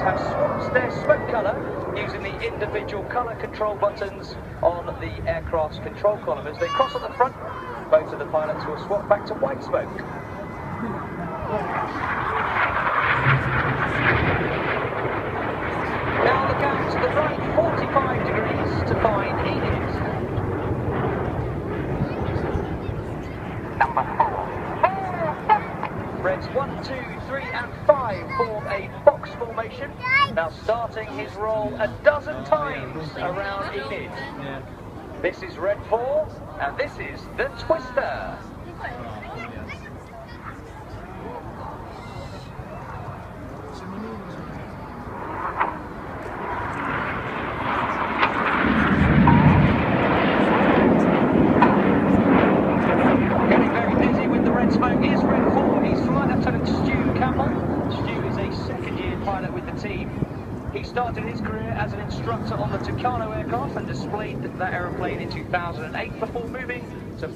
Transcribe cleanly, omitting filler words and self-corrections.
have swapped their smoke colour using the individual colour control buttons on the aircraft's control column. As they cross on the front, both of the pilots will swap back to white smoke. Now look out to the right 45 degrees to find Enid. Number 4. Reds 1, 2, 3 and 5 form a box formation. Now starting his roll a dozen times around Enid. This is red 4 and this is the twister. Smoke is red 4. He's Flight Lieutenant Stu Campbell. Stu is a second-year pilot with the team. He started his career as an instructor on the Tucano aircraft and displayed that aeroplane in 2008 before moving to